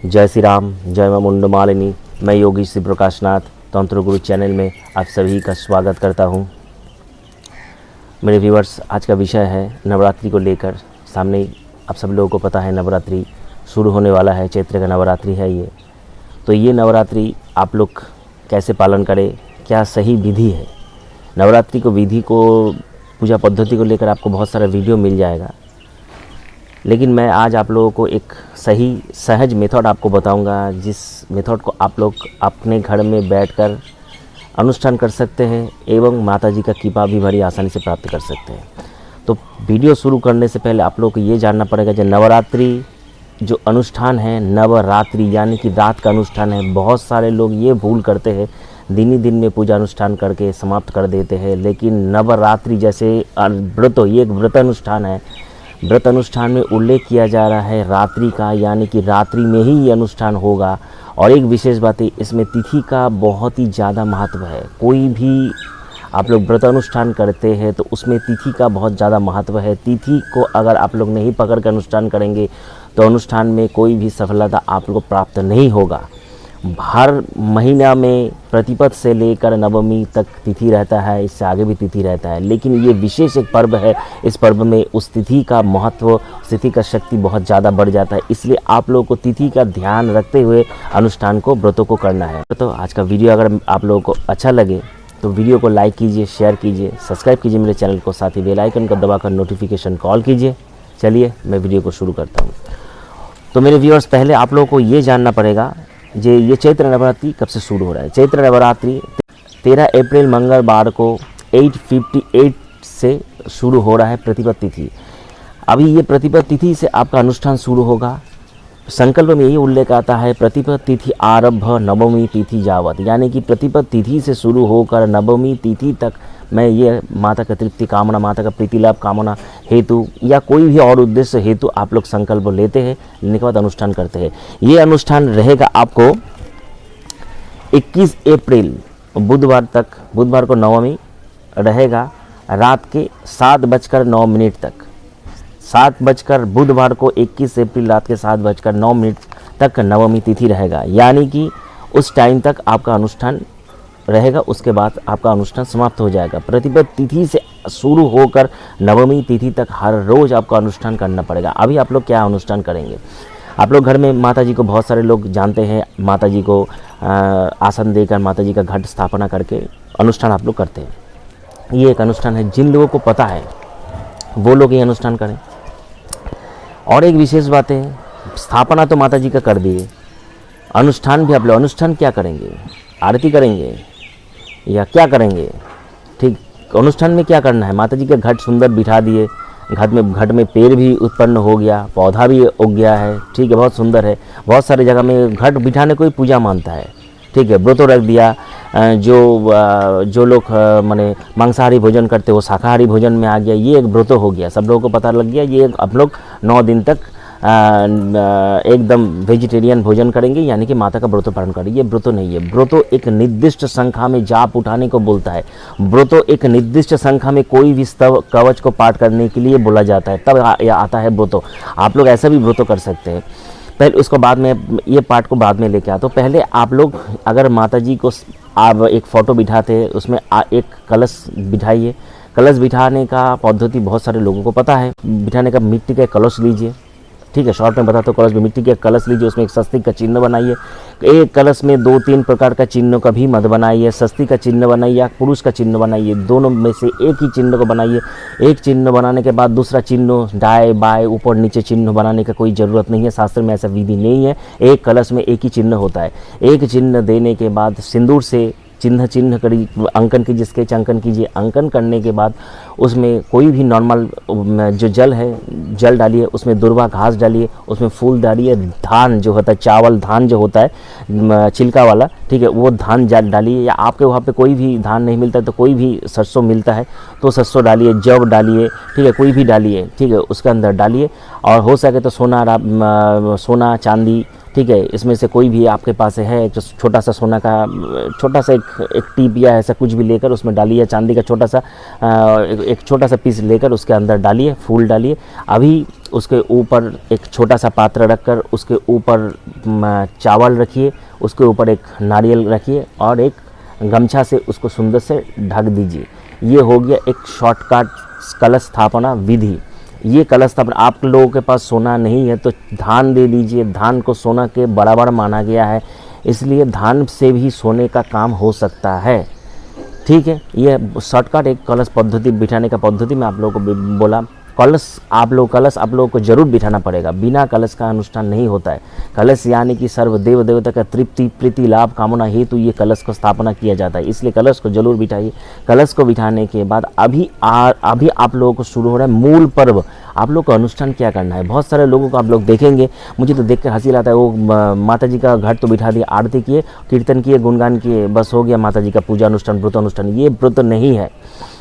जय श्री राम, जय मां मुंड मालिनी। मैं योगी श्री प्रकाशनाथ तंत्र गुरु चैनल में आप सभी का स्वागत करता हूं। मेरे व्यूअर्स, आज का विषय है नवरात्रि को लेकर। सामने आप सब लोगों को पता है नवरात्रि शुरू होने वाला है, चैत्र का नवरात्रि है ये। तो ये नवरात्रि आप लोग कैसे पालन करें, क्या सही विधि है नवरात्रि को, विधि को, पूजा पद्धति को लेकर आपको बहुत सारा वीडियो मिल जाएगा। लेकिन मैं आज आप लोगों को एक सही सहज मेथड आपको बताऊंगा, जिस मेथड को आप लोग अपने घर में बैठकर अनुष्ठान कर सकते हैं एवं माता जी का कृपा भी बड़ी आसानी से प्राप्त कर सकते हैं। तो वीडियो शुरू करने से पहले आप लोगों को ये जानना पड़ेगा, जो नवरात्रि जो अनुष्ठान है, नवरात्रि यानी कि रात का अनुष्ठान है। बहुत सारे लोग ये भूल करते हैं, दिन ही दिन में पूजा अनुष्ठान करके समाप्त कर देते हैं। लेकिन नवरात्रि जैसे व्रत, ये एक व्रत अनुष्ठान है। व्रत अनुष्ठान में उल्लेख किया जा रहा है रात्रि का, यानी कि रात्रि में ही ये अनुष्ठान होगा। और एक विशेष बात है, इसमें तिथि का बहुत ही ज़्यादा महत्व है। कोई भी आप लोग व्रत अनुष्ठान करते हैं तो उसमें तिथि का बहुत ज़्यादा महत्व है। तिथि को अगर आप लोग नहीं पकड़ कर अनुष्ठान करेंगे तो अनुष्ठान में कोई भी सफलता आप लोग को प्राप्त नहीं होगा। हर महीना में प्रतिपद से लेकर नवमी तक तिथि रहता है, इससे आगे भी तिथि रहता है। लेकिन ये विशेष एक पर्व है, इस पर्व में उस तिथि का महत्व, तिथि का शक्ति बहुत ज़्यादा बढ़ जाता है। इसलिए आप लोगों को तिथि का ध्यान रखते हुए अनुष्ठान को, व्रतों को करना है। तो आज का वीडियो अगर आप लोगों को अच्छा लगे तो वीडियो को लाइक कीजिए, शेयर कीजिए, सब्सक्राइब कीजिए मेरे चैनल को, साथ ही बेल आइकन को दबाकर नोटिफिकेशन कॉल कीजिए। चलिए मैं वीडियो को शुरू करता हूँ। तो मेरे व्यूअर्स, पहले आप लोगों को ये जानना पड़ेगा ये चैत्र नवरात्रि कब से शुरू हो रहा है। चैत्र नवरात्रि 13 अप्रैल मंगलवार को 8:58 से शुरू हो रहा है, प्रतिपद तिथि। अभी ये प्रतिपद तिथि से आपका अनुष्ठान शुरू होगा। संकल्प में यही उल्लेख आता है, प्रतिपद तिथि आरंभ नवमी तिथि जावत, यानी कि प्रतिपद तिथि से शुरू होकर नवमी तिथि तक मैं ये माता का तृप्ति कामना, माता का प्रीति लाभ कामना हेतु या कोई भी और उद्देश्य हेतु आप लोग संकल्प लेते हैं, लेने के बाद अनुष्ठान करते हैं। ये अनुष्ठान रहेगा आपको 21 अप्रैल बुधवार तक, बुधवार को नवमी रहेगा, रात के 7:09 तक। 7 बुधवार को 21 अप्रैल रात के 7:09 तक नवमी तिथि रहेगा, यानी कि उस टाइम तक आपका अनुष्ठान रहेगा। उसके बाद आपका अनुष्ठान समाप्त हो जाएगा। प्रतिपद तिथि से शुरू होकर नवमी तिथि तक हर रोज़ आपको अनुष्ठान करना पड़ेगा। अभी आप लोग क्या अनुष्ठान करेंगे, आप लोग घर में माता जी को, बहुत सारे लोग जानते हैं, माता जी को आसन देकर माता जी का घट स्थापना करके अनुष्ठान आप लोग करते हैं। ये एक अनुष्ठान है, जिन लोगों को पता है वो लोग ये अनुष्ठान करें। और एक विशेष बात है, स्थापना तो माता जी का कर दिए, अनुष्ठान भी आप लोग, अनुष्ठान क्या करेंगे, आरती करेंगे या क्या करेंगे? ठीक, अनुष्ठान में क्या करना है, माता जी का घट सुंदर बिठा दिए, घट में पेड़ भी उत्पन्न हो गया, पौधा भी उग गया है, ठीक है, बहुत सुंदर है। बहुत सारे जगह में घट बिठाने को ही पूजा मानता है, ठीक है। व्रत रख दिया, जो लोग माने मांसाहारी भोजन करते हो शाकाहारी भोजन में आ गया, ये एक व्रत हो गया, सब लोगों को पता लग गया। ये आप लोग 9 दिन तक एकदम वेजिटेरियन भोजन करेंगे, यानी कि माता का व्रत पालन करेंगे। ये व्रत नहीं है। व्रत एक निर्दिष्ट संख्या में जाप उठाने को बोलता है। व्रत एक निर्दिष्ट संख्या में कोई भी स्तव कवच को पाठ करने के लिए बोला जाता है, तब आता है व्रत। आप लोग ऐसा भी व्रत कर सकते हैं। पहले उसको बाद में, ये पाठ को बाद में लेके आता। तो पहले आप लोग अगर माता जी को आप एक फ़ोटो बिठाते हैं, उसमें एक कलश बिठाइए। कलश बिठाने का पद्धति बहुत सारे लोगों को पता है। बिठाने का मिट्टी का कलश लीजिए, ठीक है, शॉर्ट में बताता हूँ। कलश में मिट्टी के कलश लीजिए, उसमें एक स्वस्तिक का चिन्ह बनाइए। एक कलश में 2-3 प्रकार का चिन्ह का भी मत बनाइए। स्वस्तिक का चिन्ह बनाइए या पुरुष का चिन्ह बनाइए, दोनों में से एक ही चिन्ह को बनाइए। एक चिन्ह बनाने के बाद दूसरा चिन्ह दाएं बाएं ऊपर नीचे चिन्ह बनाने का कोई ज़रूरत नहीं है, शास्त्र में ऐसा विधि नहीं है। एक कलश में एक ही चिन्ह होता है। एक चिन्ह देने के बाद सिंदूर से चिन्ह करी, अंकन कीजिए, स्केच अंकन कीजिए। अंकन करने के बाद उसमें कोई भी नॉर्मल जो जल है, जल डालिए, उसमें दुर्वा घास डालिए, उसमें फूल डालिए, धान जो होता है, चावल धान जो होता है छिलका वाला, ठीक है, वो धान डालिए। या आपके वहाँ पे कोई भी धान नहीं मिलता है तो कोई भी सरसों मिलता है तो सरसों डालिए, जव डालिए, ठीक है, कोई भी डालिए, ठीक है, उसके अंदर डालिए। और हो सके तो सोना चांदी, ठीक है, इसमें से कोई भी आपके पास है एक छोटा सा सोना का छोटा सा एक टीप या ऐसा कुछ भी लेकर उसमें डालिए, चांदी का छोटा सा एक छोटा सा पीस लेकर उसके अंदर डालिए, फूल डालिए। अभी उसके ऊपर एक छोटा सा पात्र रखकर उसके ऊपर चावल रखिए, उसके ऊपर एक नारियल रखिए और एक गमछा से उसको सुंदर से ढक दीजिए। ये हो गया एक शॉर्टकट कलश स्थापना विधि। ये कलश स्थापना, आप लोगों के पास सोना नहीं है तो धान दे दीजिए। धान को सोना के बराबर माना गया है, इसलिए धान से भी सोने का काम हो सकता है। ठीक है, ये शॉर्टकट एक कलश पद्धति बिठाने का पद्धति मैं आप लोगों को बोला। कलश आप लोगों को जरूर बिठाना पड़ेगा, बिना कलश का अनुष्ठान नहीं होता है। कलश यानी कि सर्व देव देवता का तृप्ति प्रीति लाभ कामना हेतु ये कलश को स्थापना किया जाता है, इसलिए कलश को जरूर बिठाइए। कलश को बिठाने के बाद अभी आप लोगों को शुरू हो रहा है मूल पर्व। आप लोग को अनुष्ठान क्या करना है। बहुत सारे लोगों को आप लोग देखेंगे, मुझे तो देख कर हंसी लाता है, वो माता जी का घट तो बिठा दिया, आरती किए, कीर्तन किए, गुणगान किए, बस हो गया माता जी का पूजा अनुष्ठान, व्रत अनुष्ठान। ये व्रत नहीं है,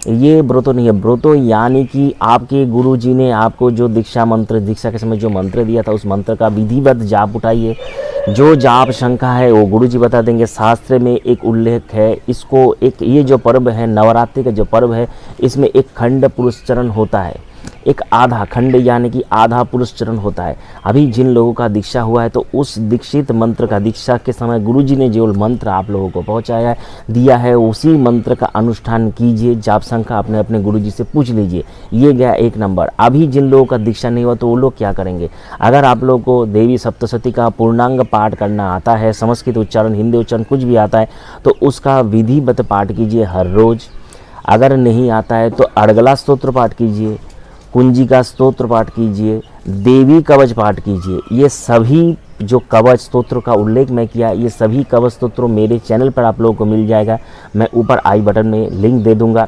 ये व्रतो नहीं है। व्रतो यानी कि आपके गुरु जी ने आपको जो दीक्षा के समय जो मंत्र दिया था, उस मंत्र का विधिवत जाप उठाइए। जो जाप शंखा है वो गुरु जी बता देंगे। शास्त्र में एक उल्लेख है, इसको एक ये जो पर्व है नवरात्रि का जो पर्व है, इसमें एक खंड पुरुष चरण होता है, एक आधा खंड यानी कि आधा पुरुष चरण होता है। अभी जिन लोगों का दीक्षा हुआ है तो उस दीक्षित मंत्र का दीक्षा के समय गुरुजी ने जो मंत्र आप लोगों को पहुंचाया है दिया है, उसी मंत्र का अनुष्ठान कीजिए। जाप संख्या अपने अपने गुरुजी से पूछ लीजिए। ये गया एक नंबर। अभी जिन लोगों का दीक्षा नहीं हुआ तो वो लोग क्या करेंगे। अगर आप लोगों को देवी सप्तशती का पूर्णांग पाठ करना आता है, संस्कृत उच्चारण हिंदी उच्चारण कुछ भी आता है, तो उसका विधिवत पाठ कीजिए हर रोज। अगर नहीं आता है तो अर्गला स्तोत्र पाठ कीजिए, कुंजिका स्तोत्र पाठ कीजिए, देवी कवच पाठ कीजिए। ये सभी जो कवच स्तोत्र का उल्लेख मैं किया, ये सभी कवच स्तोत्र मेरे चैनल पर आप लोगों को मिल जाएगा। मैं ऊपर आई बटन में लिंक दे दूंगा,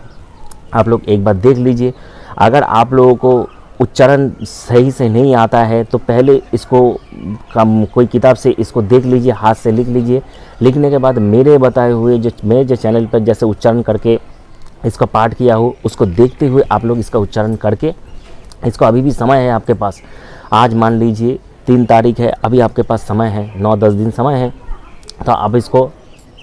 आप लोग एक बार देख लीजिए। अगर आप लोगों को उच्चारण सही से नहीं आता है तो पहले इसको कोई किताब से इसको देख लीजिए, हाथ से लिख लीजिए। लिखने के बाद मेरे बताए हुए जो चैनल पर जैसे उच्चारण करके इसका पाठ किया हो, उसको देखते हुए आप लोग इसका उच्चारण करके, इसको अभी भी समय है आपके पास। आज मान लीजिए 3 तारीख है, अभी आपके पास समय है, 9-10 दिन समय है, तो आप इसको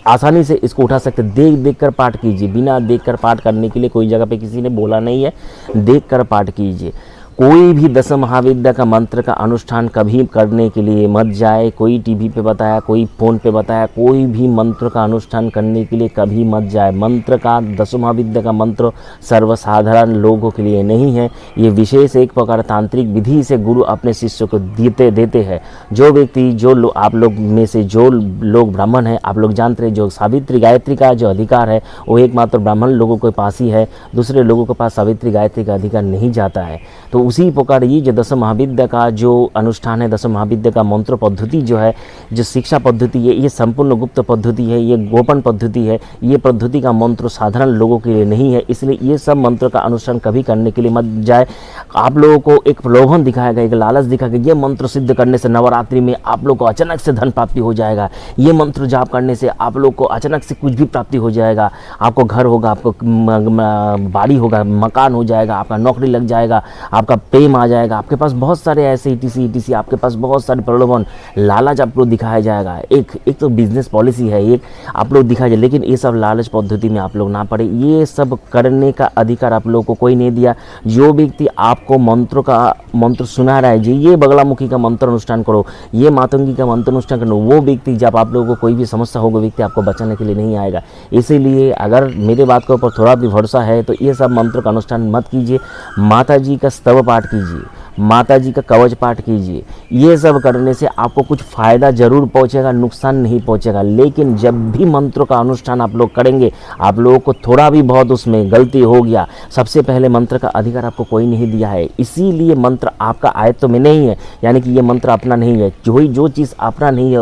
आसानी से इसको उठा सकते। देख कर पाठ कीजिए। बिना देख कर पाठ करने के लिए कोई जगह पे किसी ने बोला नहीं है, देख कर पाठ कीजिए। कोई भी 10 महाविद्या का मंत्र का अनुष्ठान कभी करने के लिए मत जाए। कोई टीवी पे बताया, कोई फ़ोन पे बताया, कोई भी मंत्र का अनुष्ठान करने के लिए कभी मत जाए। मंत्र का 10 महाविद्या का मंत्र सर्वसाधारण लोगों के लिए नहीं है। ये विशेष एक प्रकार तांत्रिक विधि से गुरु अपने शिष्य को देते हैं। जो व्यक्ति आप लोग में से जो लोग ब्राह्मण हैं, आप लोग जानते हैं, जो सावित्री गायत्री का जो अधिकार है वो एकमात्र ब्राह्मण लोगों के पास ही है। दूसरे लोगों के पास सावित्री गायत्री का अधिकार नहीं जाता है। तो उसी प्रकार ये जो 10 महाविद्या का जो अनुष्ठान है, 10 महाविद्या का मंत्र पद्धति जो है, जो शिक्षा पद्धति है, ये संपूर्ण गुप्त पद्धति है, ये गोपन पद्धति है। ये पद्धति का मंत्र साधारण लोगों के लिए नहीं है, इसलिए ये सब मंत्र का अनुष्ठान कभी करने के लिए मत जाए। आप लोगों को एक प्रलोभन दिखाया गया, एक लालच दिखाया गया, ये मंत्र सिद्ध करने से नवरात्रि में आप लोग को अचानक से धन प्राप्ति हो जाएगा। ये मंत्र जाप करने से आप लोग को अचानक से कुछ भी प्राप्ति हो जाएगा। आपको घर होगा, आपको बाड़ी होगा, मकान हो जाएगा, आपका नौकरी लग जाएगा, आपका प्रेम आ जाएगा। आपके पास बहुत सारे ऐसे ETC आपके पास बहुत सारे प्रलोभन लालच आपको दिखाया जाएगा। एक तो बिजनेस पॉलिसी है, एक आप लोग दिखाया जाए, लेकिन ये सब लालच पद्धति में आप लोग ना पड़े। ये सब करने का अधिकार आप लोगों को कोई नहीं दिया। जो व्यक्ति आपको मंत्र सुना रहा है जी, ये बगलामुखी का मंत्र अनुष्ठान करो, ये मातंगी का मंत्र अनुष्ठान करो, वो व्यक्ति जब आप लोगों को कोई भी समस्या होगा, व्यक्ति आपको बचाने के लिए नहीं आएगा। इसीलिए अगर मेरे बात के ऊपर थोड़ा भी भरोसा है तो ये सब मंत्र का अनुष्ठान मत कीजिए। माता जी का स्तव पाठ कीजिए, माता जी का कवच पाठ कीजिए। ये सब करने से आपको कुछ फ़ायदा जरूर पहुंचेगा, नुकसान नहीं पहुंचेगा। लेकिन जब भी मंत्रों का अनुष्ठान आप लोग करेंगे, आप लोगों को थोड़ा भी बहुत उसमें गलती हो गया, सबसे पहले मंत्र का अधिकार आपको कोई नहीं दिया है, इसीलिए मंत्र आपका आयत्त में नहीं है, यानी कि ये मंत्र अपना नहीं है। जो चीज़ अपना नहीं है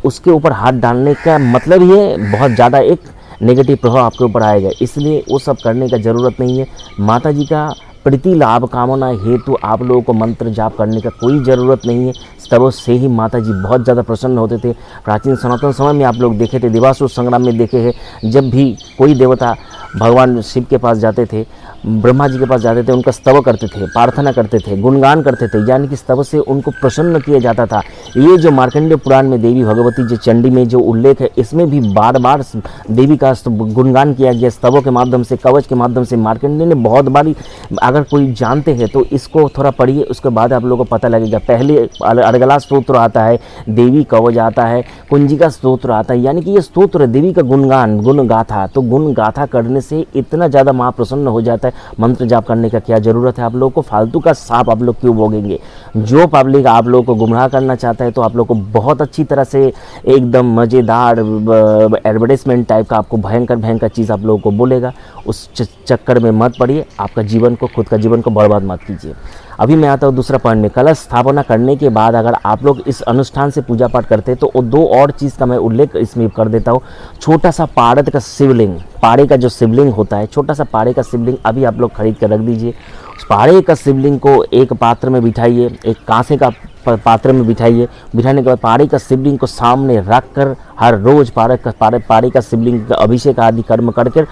उसके ऊपर हाथ डालने का मतलब ही बहुत ज़्यादा एक नेगेटिव प्रभाव आपके ऊपर आएगा। इसलिए वो सब करने का ज़रूरत नहीं है। माता जी का प्रीति लाभ कामना हेतु आप लोगों को मंत्र जाप करने का कोई ज़रूरत नहीं है। तब से ही माता जी बहुत ज़्यादा प्रसन्न होते थे। प्राचीन सनातन समय में आप लोग देखे थे, देवासुर संग्राम में देखे हैं, जब भी कोई देवता भगवान शिव के पास जाते थे, ब्रह्मा जी के पास जाते थे, उनका स्तव करते थे, प्रार्थना करते थे, गुणगान करते थे, यानी कि स्तव से उनको प्रसन्न किया जाता था। ये जो मार्कंडेय पुराण में देवी भगवती जो चंडी में जो उल्लेख है, इसमें भी बार बार देवी का गुणगान किया गया स्तवों के माध्यम से, कवच के माध्यम से। मार्कंडेय ने बहुत बारी, अगर कोई जानते हैं तो इसको थोड़ा पढ़िए, उसके बाद आप लोगों को पता लगेगा। पहले अर्गला स्तोत्र आता है, देवी कवच आता है, कुंजिका स्तोत्र आता है, यानी कि ये स्तोत्र देवी का गुणगान, गुण गाथा। तो गुण गाथा करने से इतना ज़्यादा माँ प्रसन्न हो जाता है। मंत्र जाप करने का क्या ज़रूरत है आप लोगों को? फालतू का सांप आप लोग क्यों भोगेंगे? जो पब्लिक आप लोगों को गुमराह करना चाहता है तो आप लोग को बहुत अच्छी तरह से एकदम मज़ेदार एडवर्टाइजमेंट टाइप का आपको भयंकर भयंकर चीज़ आप लोगों को बोलेगा। उस चक्कर में मत पड़िए, आपका जीवन को, खुद का जीवन को बर्बाद मत कीजिए। अभी मैं आता हूँ दूसरा पॉइंट में। कलश स्थापना करने के बाद अगर आप लोग इस अनुष्ठान से पूजा पाठ करते हैं तो वो दो और चीज़ का मैं उल्लेख इसमें कर देता हूँ। छोटा सा पारद का शिवलिंग, पाड़े का जो शिवलिंग होता है, छोटा सा पाड़े का शिवलिंग अभी आप लोग खरीद कर रख दीजिए। उस पाड़े का शिवलिंग को एक पात्र में बिठाइए, एक कांसे का पात्र में बिठाइए। बिठाने के बाद पाड़े का शिवलिंग को सामने रख कर हर रोज़ पाड़े का शिवलिंग का अभिषेक आदि कर्म करके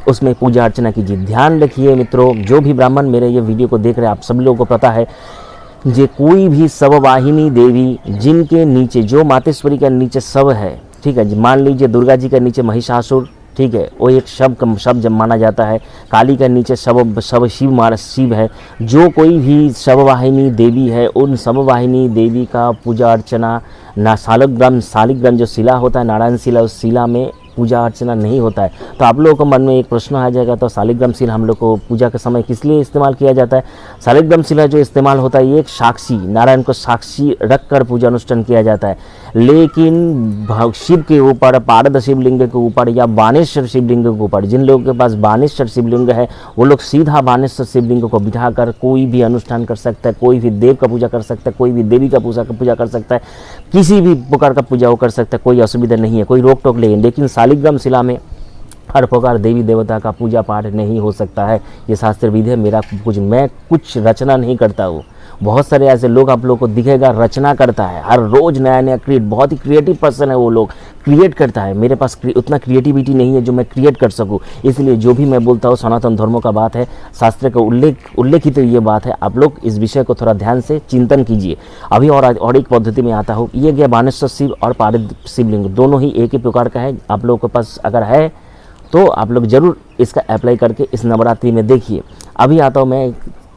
उसमें पूजा अर्चना कीजिए। ध्यान रखिए मित्रों, जो भी ब्राह्मण मेरे ये वीडियो को देख रहे हैं, आप सभी लोगों को पता है, जे कोई भी शववाहिनी देवी जिनके नीचे, जो मातेश्वरी का नीचे शव है, ठीक है, मान लीजिए दुर्गा जी का नीचे महिषासुर, ठीक है, वो एक शव माना जाता है। काली का नीचे शव शिव है। जो कोई भी शववाहिनी देवी है, उन शववाहिनी देवी का पूजा अर्चना ना शालिग्राम जो शिला होता है, नारायण शिला, उस शिला में पूजा अर्चना नहीं होता है। तो आप लोगों को मन में एक प्रश्न आ जाएगा, तो शालिग्राम शिला हम लोग को पूजा के समय किस लिए इस्तेमाल किया जाता है? शालिग्राम शिला जो इस्तेमाल होता है, ये एक साक्षी, नारायण को साक्षी रख कर पूजा अनुष्ठान किया जाता है। लेकिन शिव के ऊपर, पारद शिवलिंग के ऊपर या बानेश्वर शिवलिंग के ऊपर, जिन लोगों के पास बानेश्वर शिवलिंग है, वो लोग सीधा बानेश्वर शिवलिंग को बिठाकर कोई भी अनुष्ठान कर सकता है, कोई भी देव का पूजा कर सकता है, कोई भी देवी का पूजा कर सकता है, किसी भी प्रकार का पूजा वो कर सकता है, कोई असुविधा नहीं है, कोई रोक टोक नहीं है। लेकिन शालिग्राम शिला में हर प्रकार देवी देवता का पूजा पाठ नहीं हो सकता है। ये शास्त्र विधि है। मैं कुछ रचना नहीं करता हूँ। बहुत सारे ऐसे लोग आप लोग को दिखेगा रचना करता है, हर रोज नया नया बहुत ही क्रिएटिव पर्सन है वो लोग, क्रिएट करता है। मेरे पास उतना क्रिएटिविटी नहीं है जो मैं क्रिएट कर सकूं। इसलिए जो भी मैं बोलता हूँ सनातन धर्मों का बात है, शास्त्र का उल्लेखित ये बात है। आप लोग इस विषय को थोड़ा ध्यान से चिंतन कीजिए। अभी और एक पद्धति में आता हूँ। ये गया बानेश्वर शिव और पारद शिवलिंग, दोनों ही एक ही प्रकार का है। आप लोगों के पास अगर है तो आप लोग जरूर इसका अप्लाई करके इस नवरात्रि में देखिए। अभी आता हूँ मैं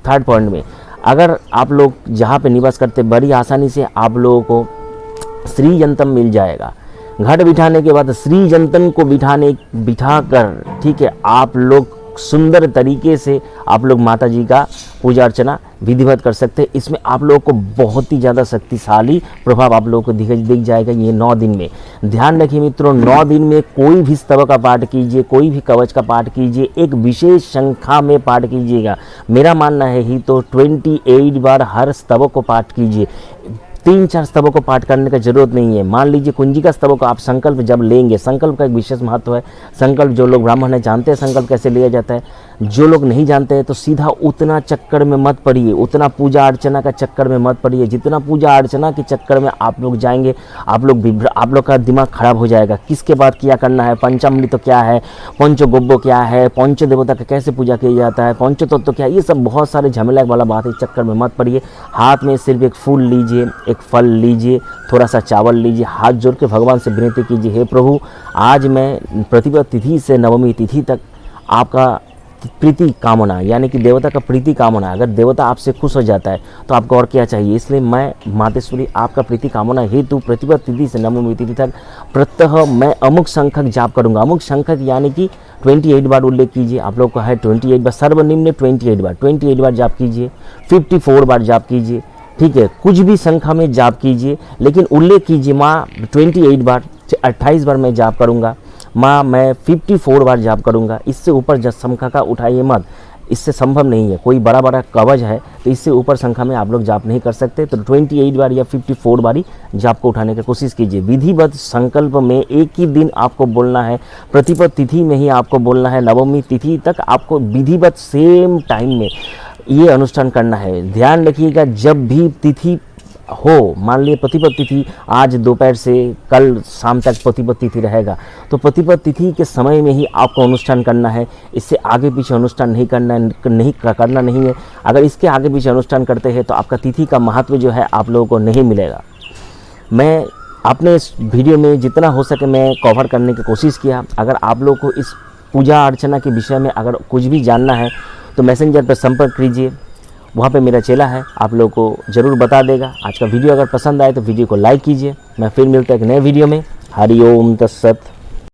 थर्ड पॉइंट में। अगर आप लोग जहाँ पे निवास करते, बड़ी आसानी से आप लोगों को श्री जंतम मिल जाएगा। घट बिठाने के बाद श्री जंतम को बिठा कर, ठीक है, आप लोग सुंदर तरीके से आप लोग माता जी का पूजा अर्चना विधिवत कर सकते हैं। इसमें आप लोगों को बहुत ही ज़्यादा शक्तिशाली प्रभाव आप लोगों को दिख जाएगा ये 9 दिन में। ध्यान रखिए मित्रों, 9 दिन में कोई भी स्तव का पाठ कीजिए, कोई भी कवच का पाठ कीजिए, एक विशेष संख्या में पाठ कीजिएगा। मेरा मानना है ही तो 28 बार हर स्तव को पाठ कीजिए। 3-4 स्तवों को पाठ करने का जरूरत नहीं है। मान लीजिए कुंजिका स्तवों को आप संकल्प जब लेंगे, संकल्प का एक विशेष महत्व है। संकल्प जो लोग ब्राह्मण है जानते हैं संकल्प कैसे लिया जाता है। जो लोग नहीं जानते हैं तो सीधा उतना चक्कर में मत पड़िए, उतना पूजा अर्चना का चक्कर में मत पड़िए। जितना पूजा अर्चना के चक्कर में आप लोग जाएंगे, आप लोग का दिमाग खराब हो जाएगा। किसके बाद क्या करना है, पंचामृत तो क्या है, पंचगोब्बो क्या है, पंच देवता का कैसे पूजा किया जाता है, पंचतत्व तो क्या है, ये सब बहुत सारे झमेला वाला बात है। इस चक्कर में मत पड़िए। हाथ में सिर्फ एक फूल लीजिए, एक फल लीजिए, थोड़ा सा चावल लीजिए, हाथ जोड़ के भगवान से विनती कीजिए, हे प्रभु आज मैं प्रतिपद तिथि से नवमी तिथि तक आपका प्रीति कामना, यानी कि देवता का प्रीति कामना, अगर देवता आपसे खुश हो जाता है तो आपको और क्या चाहिए। इसलिए मैं मातेश्वरी आपका प्रीति कामना हेतु प्रतिपद तिथि से नवमी तिथि तक प्रत्यह मैं अमुक संख्यक जाप करूंगा। अमुक संख्यक यानी कि 28 बार उल्लेख कीजिए। आप लोग को है 28 बार, सर्वनिम्न 28 बार जाप कीजिए, 54 बार जाप कीजिए, ठीक है, कुछ भी संख्या में जाप कीजिए, लेकिन उल्लेख कीजिए माँ 28 बार, 28 बार मैं जाप करूंगा, माँ मैं 54 बार जाप करूंगा। इससे ऊपर जब संख्या का उठाइए मत, इससे संभव नहीं है। कोई बड़ा बड़ा कवच है तो इससे ऊपर संख्या में आप लोग जाप नहीं कर सकते। तो 28 बार या 54 बार ही जाप को उठाने की कोशिश कीजिए। विधिवत संकल्प में एक ही दिन आपको बोलना है, प्रतिपद तिथि में ही आपको बोलना है, नवमी तिथि तक आपको विधिवत सेम टाइम में ये अनुष्ठान करना है। ध्यान रखिएगा, जब भी तिथि हो, मान लीजिए प्रतिपद तिथि आज दोपहर से कल शाम तक प्रतिपद तिथि रहेगा, तो प्रतिपद तिथि के समय में ही आपको अनुष्ठान करना है। इससे आगे पीछे अनुष्ठान नहीं करना नहीं है। अगर इसके आगे पीछे अनुष्ठान करते हैं तो आपका तिथि का महत्व जो है आप लोगों को नहीं मिलेगा। मैं अपने इस वीडियो में जितना हो सके मैं कवर करने की कोशिश किया। अगर आप लोग को इस पूजा अर्चना के विषय में अगर कुछ भी जानना है तो मैसेंजर पर संपर्क कीजिए, वहाँ पे मेरा चेला है, आप लोग को ज़रूर बता देगा। आज का वीडियो अगर पसंद आए तो वीडियो को लाइक कीजिए। मैं फिर मिलता है एक नए वीडियो में। हरि ओम तत्सत।